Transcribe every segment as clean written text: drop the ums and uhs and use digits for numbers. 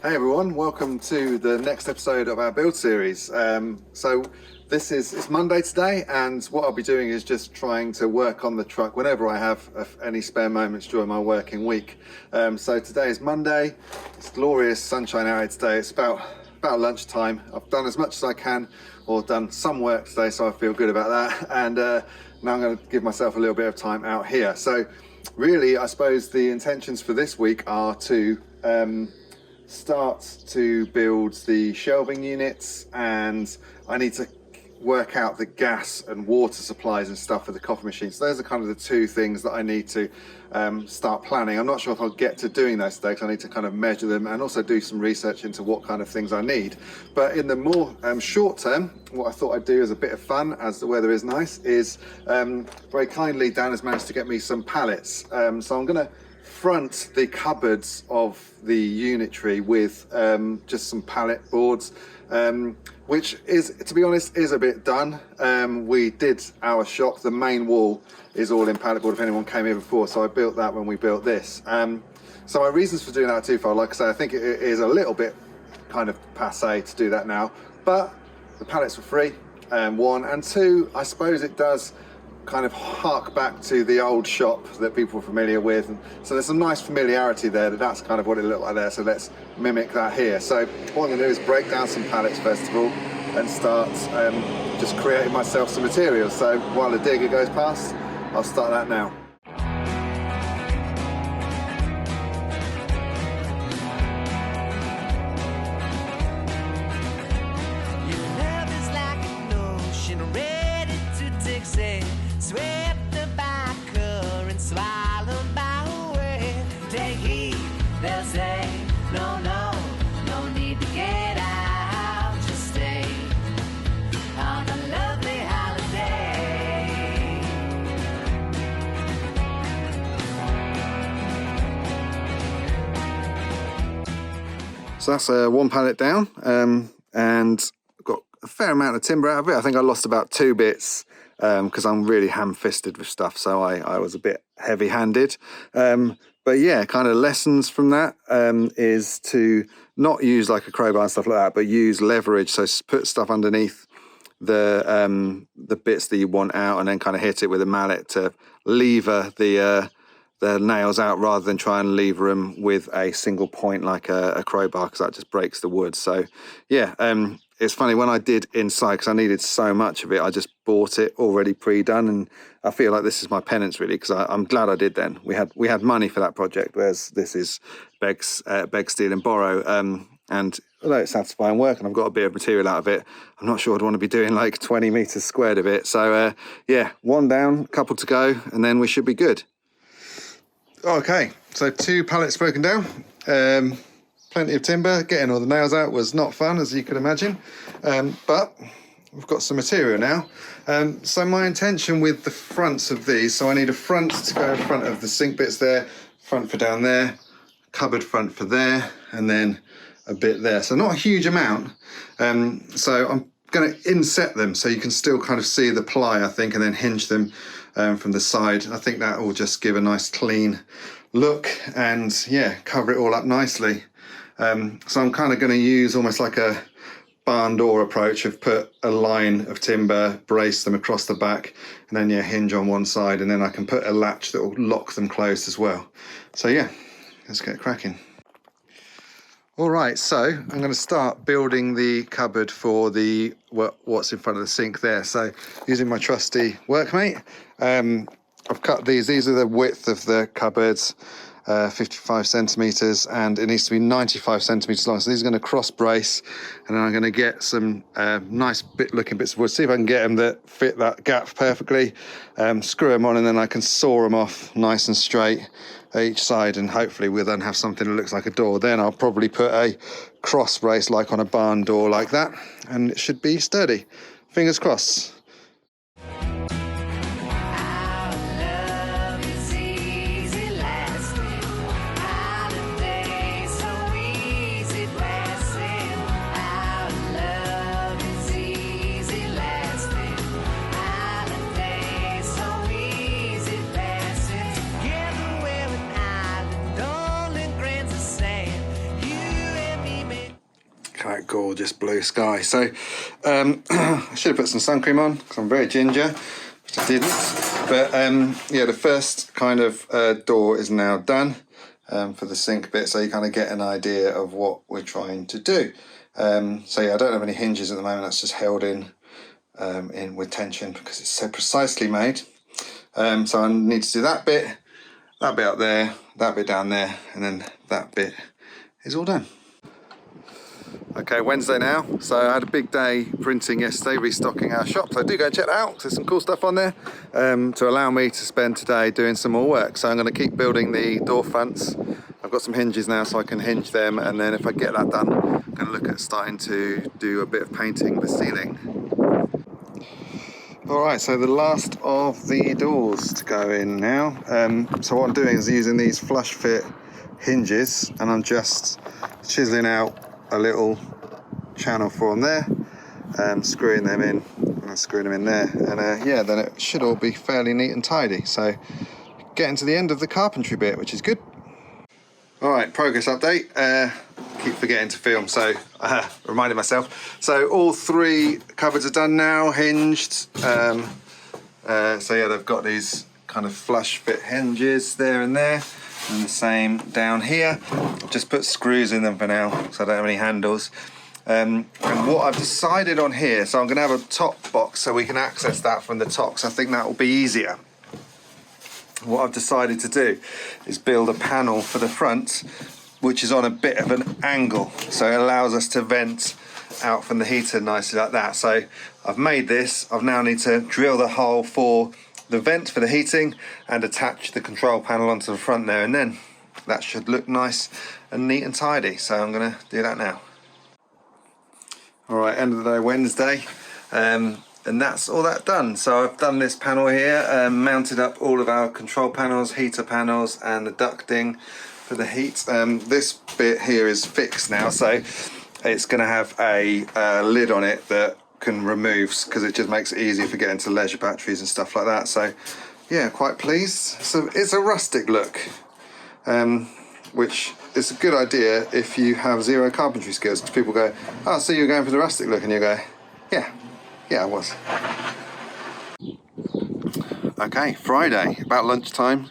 Hey everyone, welcome to the next episode of our build series. So it's Monday today, and what I'll be doing is just trying to work on the truck whenever I have any spare moments during my working week. So today is Monday, it's glorious sunshine out today, it's about lunchtime. I've done as much as I can, or done some work today, so I feel good about that, and now I'm going to give myself a little bit of time out here. So really, I suppose the intentions for this week are to start to build the shelving units, and I need to work out the gas and water supplies and stuff for the coffee machine. So those are kind of the two things that I need to start planning. I'm not sure if I'll get to doing those today, because I need to kind of measure them and also do some research into what kind of things I need. But in the more short term, what I thought I'd do as a bit of fun, as the weather is nice, is very kindly Dan has managed to get me some pallets. So I'm going to front the cupboards of the unitary with just some pallet boards, which is, to be honest, is a bit done. We did our shop, the main wall is all in pallet board if anyone came here before, so I built that when we built this. So my reasons for doing that are twofold. Like I say, I think it is a little bit kind of passé to do that now, but the pallets were free, one, and two, I suppose it does kind of hark back to the old shop that people are familiar with, and so there's some nice familiarity there. That's kind of what it looked like there, so let's mimic that here. So what I'm going to do is break down some pallets first of all and start just creating myself some materials. So while the digger goes past, I'll start that now. Swept by current, swallowed by wave. Take heed, they'll say, no, no, no need to get out. Just stay on a lovely holiday. So that's one pallet down, and got a fair amount of timber out of it. I think I lost about 2 bits because I'm really ham-fisted with stuff, so I was a bit heavy-handed. But yeah, kind of lessons from that is to not use like a crowbar and stuff like that, but use leverage. So put stuff underneath the bits that you want out, and then kind of hit it with a mallet to lever the nails out, rather than try and lever them with a single point like a crowbar, because that just breaks the wood. So yeah, it's funny, when I did inside, because I needed so much of it, I just bought it already pre-done, and I feel like this is my penance really, because I'm glad I did then. We had money for that project, whereas this is beg, steal and borrow. And although it's satisfying work and I've got a bit of material out of it, I'm not sure I'd want to be doing like 20 meters squared of it. So yeah, one down, couple to go, and then we should be good. Okay, so 2 pallets broken down. Plenty of timber. Getting all the nails out was not fun, as you can imagine, but we've got some material now. So my intention with the fronts of these, so I need a front to go in front of the sink bits there, front for down there, cupboard front for there, and then a bit there. So not a huge amount. So I'm going to inset them so you can still kind of see the ply, I think, and then hinge them from the side. I think that will just give a nice clean look and yeah, cover it all up nicely. So I'm kind of going to use almost like a barn door approach of put a line of timber, brace them across the back, and then yeah, hinge on one side, and then I can put a latch that will lock them closed as well. So yeah, let's get cracking. All right, so I'm going to start building the cupboard for the what's in front of the sink there. So using my trusty workmate, I've cut these are the width of the cupboards, 55 centimeters, and it needs to be 95 centimeters long. So these are going to cross brace, and then I'm going to get some nice looking bits of wood, see if I can get them that fit that gap perfectly, screw them on, and then I can saw them off nice and straight each side, and hopefully we'll then have something that looks like a door. Then I'll probably put a cross brace like on a barn door like that, and it should be sturdy. Fingers crossed. Together we're an island, all in grains of sand. You and me gorgeous blue sky. So I should have put some sun cream on because I'm very ginger, which I didn't. But yeah, the first kind of door is now done for the sink bit, so you kind of get an idea of what we're trying to do. So yeah, I don't have any hinges at the moment. That's just held in with tension because it's so precisely made. So I need to do that bit up there, that bit down there, and then that bit is all done. Okay, Wednesday now, so I had a big day printing yesterday, restocking our shop, so do go and check that out. There's some cool stuff on there to allow me to spend today doing some more work. So I'm going to keep building the door fronts. I've got some hinges now so I can hinge them, and then if I get that done, I'm going to look at starting to do a bit of painting the ceiling. Alright, so the last of the doors to go in now. So what I'm doing is using these flush fit hinges, and I'm just chiseling out a little channel for them there, screwing them in and screwing them in there, and yeah, then it should all be fairly neat and tidy. So getting to the end of the carpentry bit, which is good. Alright, progress update. Keep forgetting to film, so reminded myself. So all 3 cupboards are done now, hinged. So yeah, they've got these kind of flush fit hinges there and there, and the same down here. I've just put screws in them for now, so I don't have any handles. And what I've decided on here, so I'm going to have a top box so we can access that from the top, so I think that will be easier. What I've decided to do is build a panel for the front, which is on a bit of an angle, so it allows us to vent out from the heater nicely like that. So I've made this. I now need to drill the hole for the vent for the heating and attach the control panel onto the front there, and then that should look nice and neat and tidy. So I'm going to do that now. Alright, end of the day, Wednesday, and that's all that done. So I've done this panel here, mounted up all of our control panels, heater panels, and the ducting for the heat. This bit here is fixed now, so it's going to have a lid on it that can remove, because it just makes it easier for getting to leisure batteries and stuff like that. So yeah, quite pleased. So it's a rustic look, which is a good idea if you have zero carpentry skills, because people go, oh, so you're going for the rustic look, and you go, yeah, I was. Okay, Friday, about lunchtime,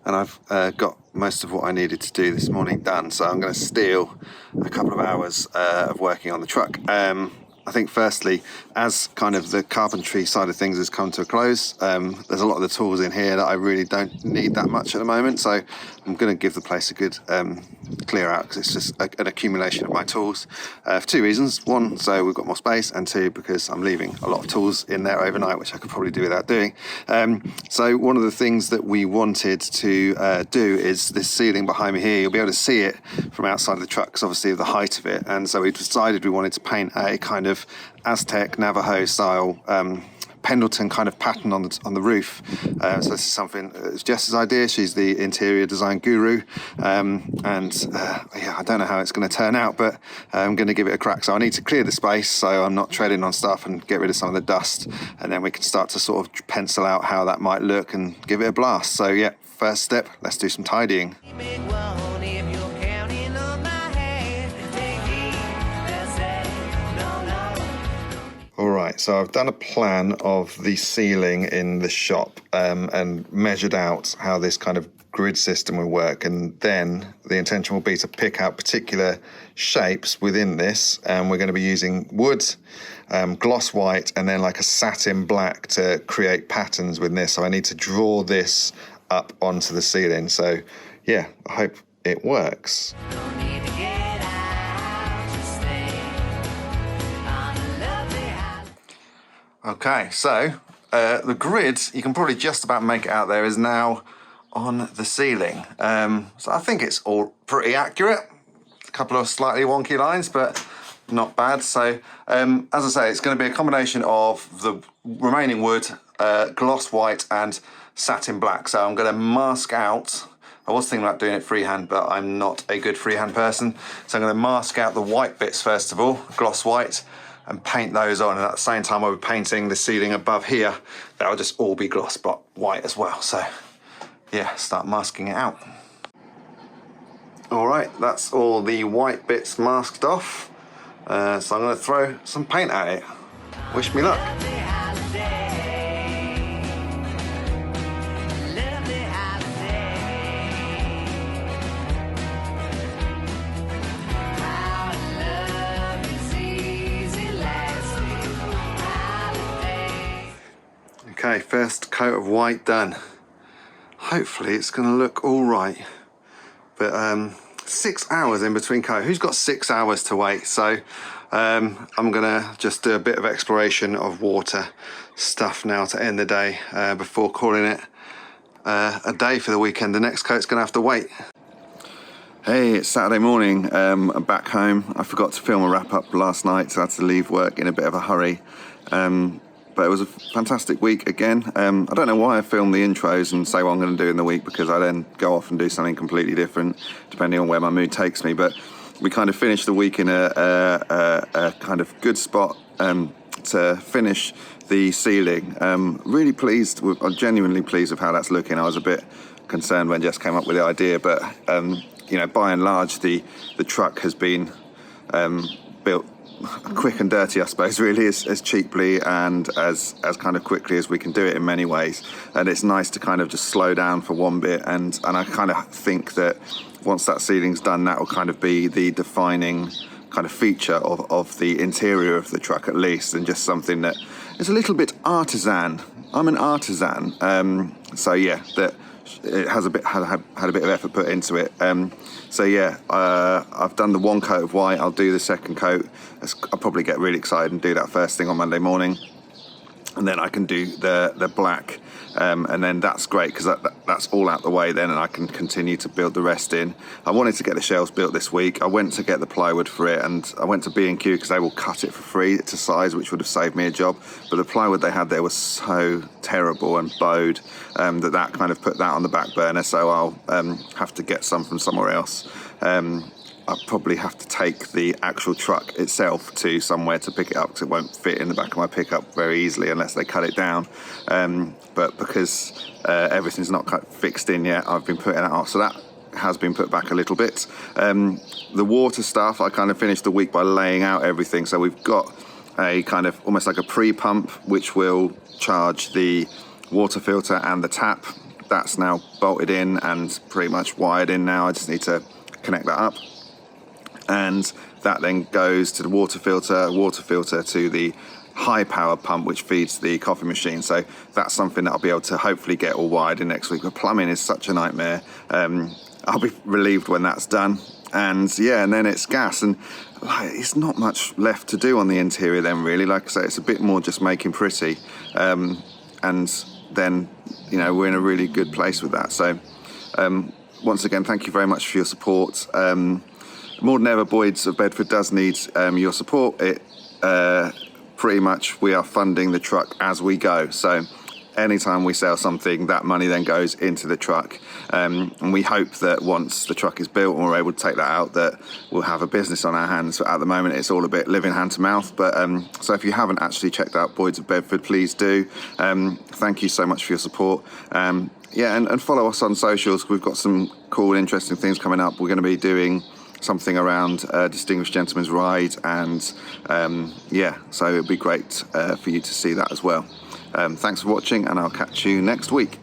and I've got most of what I needed to do this morning done, so I'm going to steal a couple of hours of working on the truck. I think firstly, as kind of the carpentry side of things has come to a close, there's a lot of the tools in here that I really don't need that much at the moment, so I'm going to give the place a good clear out, because it's just an accumulation of my tools for 2 reasons. 1, so we've got more space, and 2, because I'm leaving a lot of tools in there overnight, which I could probably do without doing. So one of the things that we wanted to do is this ceiling behind me here. You'll be able to see it from outside of the truck because obviously of the height of it, and so we decided we wanted to paint a kind of Aztec Navajo style Pendleton kind of pattern on the roof. So this is something, it's Jess's idea. She's the interior design guru, yeah, I don't know how it's going to turn out, but I'm going to give it a crack. So I need to clear the space so I'm not treading on stuff, and get rid of some of the dust, and then we can start to sort of pencil out how that might look and give it a blast. So yeah, first step, let's do some tidying. Alright, so I've done a plan of the ceiling in the shop and measured out how this kind of grid system will work, and then the intention will be to pick out particular shapes within this, and we're going to be using wood, gloss white, and then like a satin black to create patterns with this. So I need to draw this up onto the ceiling. So yeah, I hope it works. Okay, so the grid, you can probably just about make it out there, is now on the ceiling. So I think it's all pretty accurate. A couple of slightly wonky lines, but not bad. So as I say, it's going to be a combination of the remaining wood, gloss white, and satin black. So I'm going to mask out, I was thinking about doing it freehand, but I'm not a good freehand person. So I'm going to mask out the white bits first of all, gloss white, and paint those on, and at the same time I'll be painting the ceiling above here. That'll just all be gloss white as well. So yeah, start masking it out. All right, that's all the white bits masked off. So I'm going to throw some paint at it. Wish me luck. Lovely holiday. Lovely holiday. Our love is easy lasting holiday. Okay, first coat of white done. Hopefully it's going to look all right. But 6 hours in between coat. Who's got 6 hours to wait? So I'm gonna just do a bit of exploration of water stuff now to end the day before calling it a day for the weekend. The next coat's gonna have to wait. Hey, it's Saturday morning. I'm back home. I forgot to film a wrap up last night, so I had to leave work in a bit of a hurry. But it was a fantastic week again. I don't know why I filmed the intros and say what I'm going to do in the week, because I then go off and do something completely different depending on where my mood takes me. But we kind of finished the week in a kind of good spot to finish the ceiling. Really pleased with, I'm genuinely pleased with how that's looking. I was a bit concerned when Jess came up with the idea, but you know, by and large, the truck has been built quick and dirty, I suppose, really, as cheaply and as kind of quickly as we can do it in many ways. And it's nice to kind of just slow down for one bit, and I kind of think that once that ceiling's done, that will kind of be the defining kind of feature of the interior of the truck, at least, and just something that is a little bit artisan. I'm an artisan, so yeah, that it has a bit had a bit of effort put into it. So yeah, I've done the one coat of white. I'll do the second coat. I'll probably get really excited and do that first thing on Monday morning, and then I can do the black, and then that's great because that's all out the way then, and I can continue to build the rest in. I wanted to get the shelves built this week. I went to get the plywood for it, and I went to B&Q because they will cut it for free to size, which would have saved me a job. But the plywood they had there was so terrible and bowed that kind of put that on the back burner. So I'll have to get some from somewhere else. I'll probably have to take the actual truck itself to somewhere to pick it up, because it won't fit in the back of my pickup very easily unless they cut it down. But because everything's not fixed in yet, I've been putting it off. So that has been put back a little bit. The water stuff, I kind of finished the week by laying out everything. So we've got a kind of almost like a pre-pump, which will charge the water filter and the tap. That's now bolted in and pretty much wired in now. I just need to connect that up. And that then goes to the water filter to the high power pump, which feeds the coffee machine. So that's something that I'll be able to hopefully get all wired in next week. But plumbing is such a nightmare. I'll be relieved when that's done. And yeah, and then it's gas, and like, it's not much left to do on the interior then, really. Like I say, it's a bit more just making pretty. And then, you know, we're in a really good place with that. So once again, thank you very much for your support. More than ever, Boyd's of Bedford does need your support. It pretty much, we are funding the truck as we go. So anytime we sell something, that money then goes into the truck. And we hope that once the truck is built and we're able to take that out, that we'll have a business on our hands. So at the moment, it's all a bit living hand to mouth. But so if you haven't actually checked out Boyd's of Bedford, please do. Thank you so much for your support. Yeah, and follow us on socials. We've got some cool, interesting things coming up. We're going to be doing something around Distinguished Gentleman's Ride, and yeah, so it'd be great for you to see that as well. Thanks for watching, and I'll catch you next week.